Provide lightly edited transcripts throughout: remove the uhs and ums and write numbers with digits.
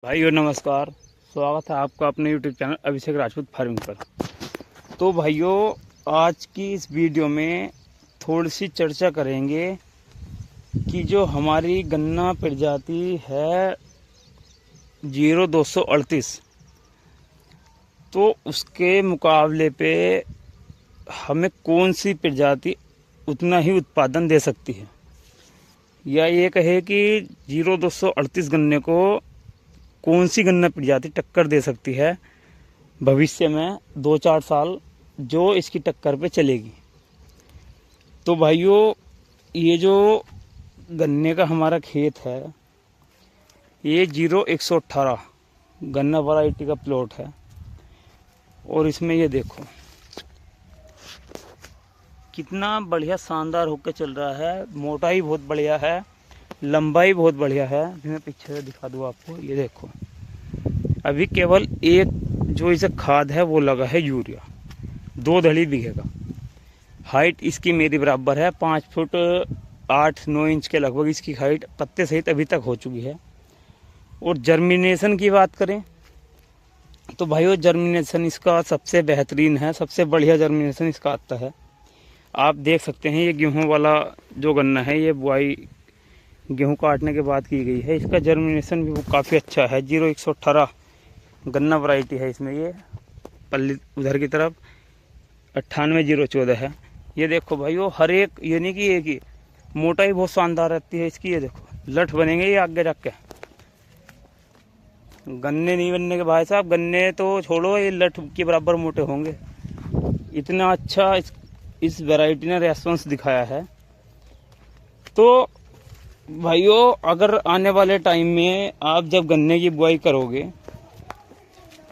भाइयों नमस्कार। स्वागत है आपका अपने YouTube चैनल अभिषेक राजपूत फार्मिंग पर। तो भाइयों आज की इस वीडियो में थोड़ी सी चर्चा करेंगे कि जो हमारी गन्ना प्रजाति है 0238, तो उसके मुकाबले पे हमें कौन सी प्रजाति उतना ही उत्पादन दे सकती है, या ये कहे कि 0238 गन्ने को कौन सी गन्ना प्रजाति टक्कर दे सकती है भविष्य में 2-4 साल जो इसकी टक्कर पे चलेगी। तो भाइयों ये जो गन्ने का हमारा खेत है ये 0118 गन्ना वैरायटी का प्लॉट है, और इसमें ये देखो कितना बढ़िया शानदार होकर चल रहा है। मोटाई बहुत बढ़िया है, लंबाई बहुत बढ़िया है। अभी मैं पीछे से दिखा दूँ आपको, ये देखो अभी केवल एक जो इसे खाद है वो लगा है यूरिया 2 धड़ी बीघे का। हाइट इसकी मेरी बराबर है 5 फुट 8-9 इंच के लगभग इसकी हाइट पत्ते सहित अभी तक हो चुकी है। और जर्मिनेशन की बात करें तो भाइयों जर्मिनेशन इसका सबसे बेहतरीन है, सबसे बढ़िया जर्मिनेशन इसका आता है। आप देख सकते हैं ये गेहूं वाला जो गन्ना है ये बुआई गेहूं काटने के बाद की गई है। इसका जर्मिनेशन भी काफ़ी अच्छा है। 0118 गन्ना वैरायटी है इसमें। ये पल्ली उधर की तरफ 98-014 है। ये देखो भाइयों हर एक, ये नहीं कि एक ही, मोटाई बहुत शानदार रहती है इसकी। ये देखो लठ बनेंगे ये आगे जाके, गन्ने नहीं बनने के भाई साहब, गन्ने तो छोड़ो ये लठ के बराबर मोटे होंगे। इतना अच्छा इस वैरायटी ने रेस्पॉन्स दिखाया है। तो भाइयों अगर आने वाले टाइम में आप जब गन्ने की बुआई करोगे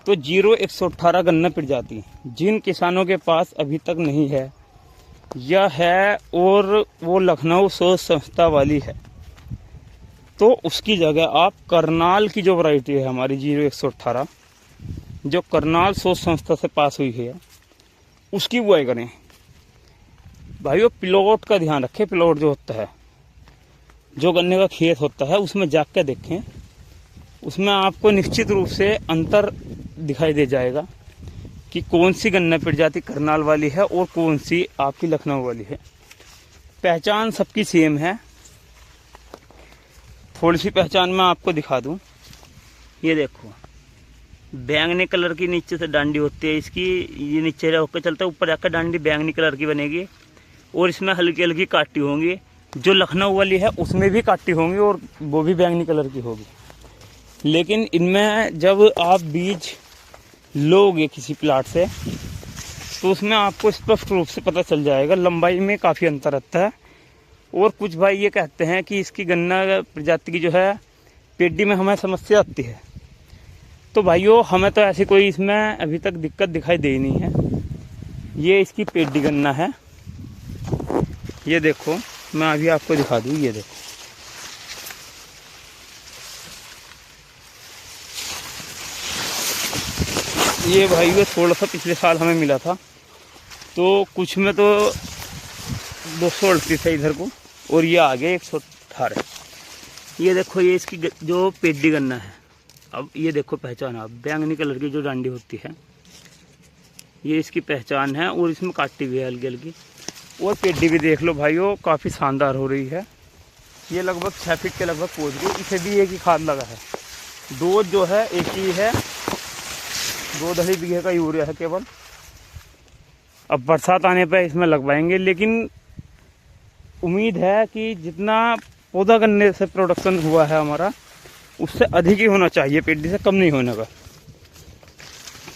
तो 0118 गन्ना प्रजाति जिन किसानों के पास अभी तक नहीं है या है और वो लखनऊ शोध संस्था वाली है, तो उसकी जगह आप करनाल की जो वैरायटी है हमारी 0118 जो करनाल शोध संस्था से पास हुई है उसकी बुआई करें। भाइयों प्लॉट का ध्यान रखें। प्लॉट जो होता है, जो गन्ने का खेत होता है, उसमें जाकर देखें, उसमें आपको निश्चित रूप से अंतर दिखाई दे जाएगा कि कौन सी गन्ना प्रजाति करनाल वाली है और कौन सी आपकी लखनऊ वाली है। पहचान सबकी सेम है। थोड़ी सी पहचान मैं आपको दिखा दूं। ये देखो बैंगनी कलर की नीचे से डांडी होती है इसकी, ये नीचे होकर चलता है, ऊपर जाकर डांडी बैंगनी कलर की बनेगी और इसमें हल्की हल्की काटी होंगी। जो लखनऊ वाली है उसमें भी काटी होंगी और वो भी बैंगनी कलर की होगी। लेकिन इनमें जब आप बीज लोगे किसी प्लाट से तो उसमें आपको स्पष्ट रूप से पता चल जाएगा। लंबाई में काफ़ी अंतर रहता है। और कुछ भाई ये कहते हैं कि इसकी गन्ना प्रजाति की जो है पेडी में हमें समस्या आती है। तो भाइयों हमें तो ऐसी कोई इसमें अभी तक दिक्कत दिखाई दे ही नहीं है। ये इसकी पेडी गन्ना है। ये देखो मैं अभी आपको दिखा दूँ, ये देखो ये भाई थोड़ा सा पिछले साल हमें मिला था, तो कुछ में तो 238 है इधर को, और ये आगे 118। ये देखो ये इसकी जो पेडी गन्ना है। अब ये देखो पहचान आप, बैंगनी कलर की जो डांडी होती है ये इसकी पहचान है, और इसमें काटी भी है हल्की हल्की। और पेडी भी देख लो भाइयों काफ़ी शानदार हो रही है। ये लगभग 6 फीट के लगभग पहुँच गई। इसे भी एक ही खाद लगा है, डोज जो है एक ही है, 2 धड़ी बीघे का यूरिया है केवल। अब बरसात आने पर इसमें लगवाएंगे, लेकिन उम्मीद है कि जितना पौधा गन्ने से प्रोडक्शन हुआ है हमारा उससे अधिक ही होना चाहिए, पेडी से कम नहीं होने का।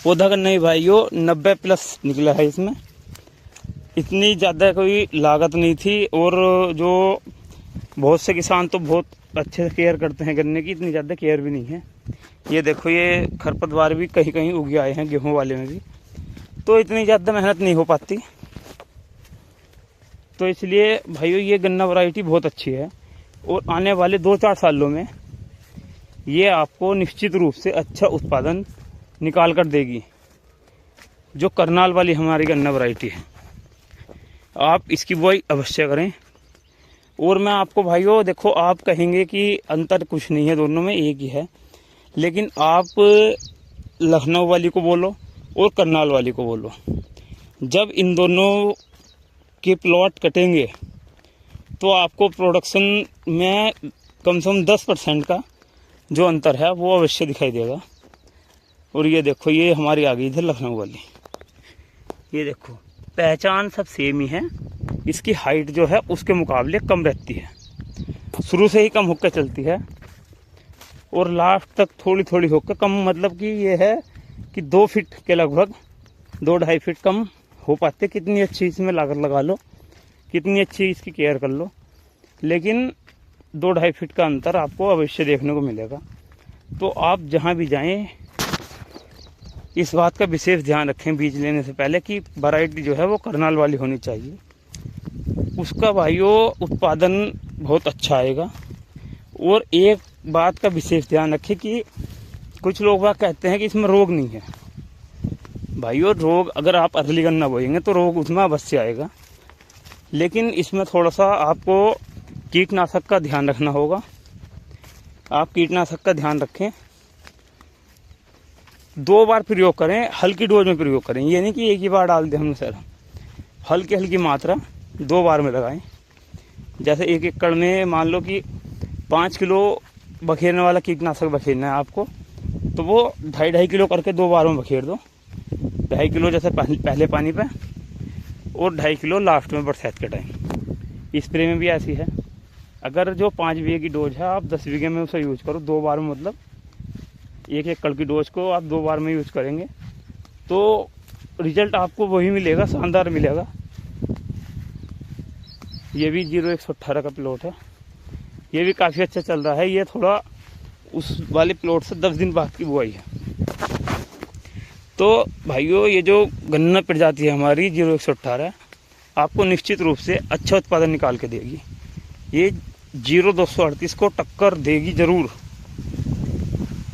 पौधा गन्ना ही भाइयों 90+ निकला है इसमें। इतनी ज़्यादा कोई लागत नहीं थी, और जो बहुत से किसान तो बहुत अच्छे से केयर करते हैं गन्ने की, इतनी ज़्यादा केयर भी नहीं है। ये देखो ये खरपतवार भी कहीं कहीं उग आए हैं गेहूं वाले में भी, तो इतनी ज़्यादा मेहनत नहीं हो पाती। तो इसलिए भाइयों ये गन्ना वैरायटी बहुत अच्छी है, और आने वाले 2-4 सालों में ये आपको निश्चित रूप से अच्छा उत्पादन निकाल कर देगी, जो करनाल वाली हमारी गन्ना वैरायटी है। आप इसकी बुआई अवश्य करें। और मैं आपको भाइयों देखो, आप कहेंगे कि अंतर कुछ नहीं है, दोनों में एक ही है, लेकिन आप लखनऊ वाली को बोलो और करनाल वाली को बोलो, जब इन दोनों के प्लॉट कटेंगे तो आपको प्रोडक्शन में कम से कम 10% का जो अंतर है वो अवश्य दिखाई देगा। और ये देखो, ये हमारी आ गई थी लखनऊ वाली। ये देखो, पहचान सब सेम ही है, इसकी हाइट जो है उसके मुकाबले कम रहती है, शुरू से ही कम होकर चलती है और लास्ट तक थोड़ी थोड़ी होकर कम, मतलब कि ये है कि 2 फीट के लगभग 2-2.5 फीट कम हो पाते। कितनी अच्छी इसमें लागत लगा लो, कितनी अच्छी इसकी केयर कर लो, लेकिन 2-2.5 फीट का अंतर आपको अवश्य देखने को मिलेगा। तो आप जहाँ भी जाएं इस बात का विशेष ध्यान रखें बीज लेने से पहले कि वैरायटी जो है वो करनाल वाली होनी चाहिए, उसका भाइयों उत्पादन बहुत अच्छा आएगा। और एक बात का विशेष ध्यान रखें कि कुछ लोग बात कहते हैं कि इसमें रोग नहीं है। भाइयों, रोग अगर आप अर्ली गन्ना बोएंगे तो रोग उसमें अवश्य आएगा, लेकिन इसमें थोड़ा सा आपको कीटनाशक का ध्यान रखना होगा। आप कीटनाशक का ध्यान रखें, 2 बार प्रयोग करें, हल्की डोज में प्रयोग करें। ये नहीं कि एक ही बार डाल दें हमने सर, हल्की हल्की मात्रा 2 बार में लगाएं। जैसे 1 एकड़ में मान लो कि 5 किलो बखेरने वाला कीटनाशक बखेरना है आपको, तो वो 2.5 किलो करके 2 बार में बखेर दो। 2.5 किलो जैसे पहले पानी पे और 2.5 किलो लास्ट में बरसात के टाइम। स्प्रे में भी ऐसी है, अगर जो 5 बीघे की डोज है आप 10 बीघे में उसे यूज करो 2 बार में, मतलब 1 एकड़ की डोज को आप 2 बार में यूज करेंगे तो रिजल्ट आपको वही मिलेगा, शानदार मिलेगा। ये भी 0118 का प्लॉट है, ये भी काफ़ी अच्छा चल रहा है। ये थोड़ा उस वाले प्लॉट से 10 दिन बाद की बुआई है। तो भाइयों, ये जो गन्ना प्रजाति है हमारी 0118 आपको निश्चित रूप से अच्छा उत्पादन निकाल के देगी। ये 0238 को टक्कर देगी ज़रूर,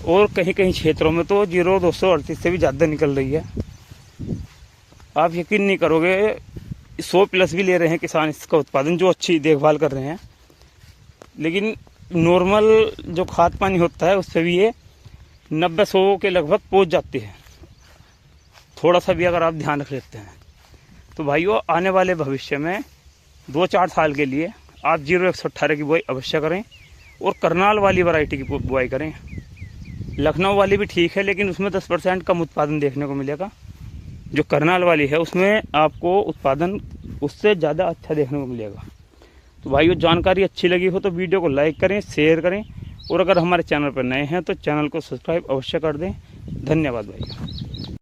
और कहीं कहीं क्षेत्रों में तो 0238 से भी ज़्यादा निकल रही है। आप यकीन नहीं करोगे, 100+ भी ले रहे हैं किसान इसका उत्पादन, जो अच्छी देखभाल कर रहे हैं। लेकिन नॉर्मल जो खाद पानी होता है उससे भी ये 90-100 के लगभग पहुंच जाती है, थोड़ा सा भी अगर आप ध्यान रख लेते हैं। तो भाइयों, आने वाले भविष्य में 2-4 साल के लिए आप 0118 की बुआई अवश्य करें और करनाल वाली वैरायटी की बुआई करें। लखनऊ वाली भी ठीक है, लेकिन उसमें 10% कम उत्पादन देखने को मिलेगा। जो करनाल वाली है उसमें आपको उत्पादन उससे ज़्यादा अच्छा देखने को मिलेगा। तो भाइयों, जानकारी अच्छी लगी हो तो वीडियो को लाइक करें, शेयर करें, और अगर हमारे चैनल पर नए हैं तो चैनल को सब्सक्राइब अवश्य कर दें। धन्यवाद भाइयों।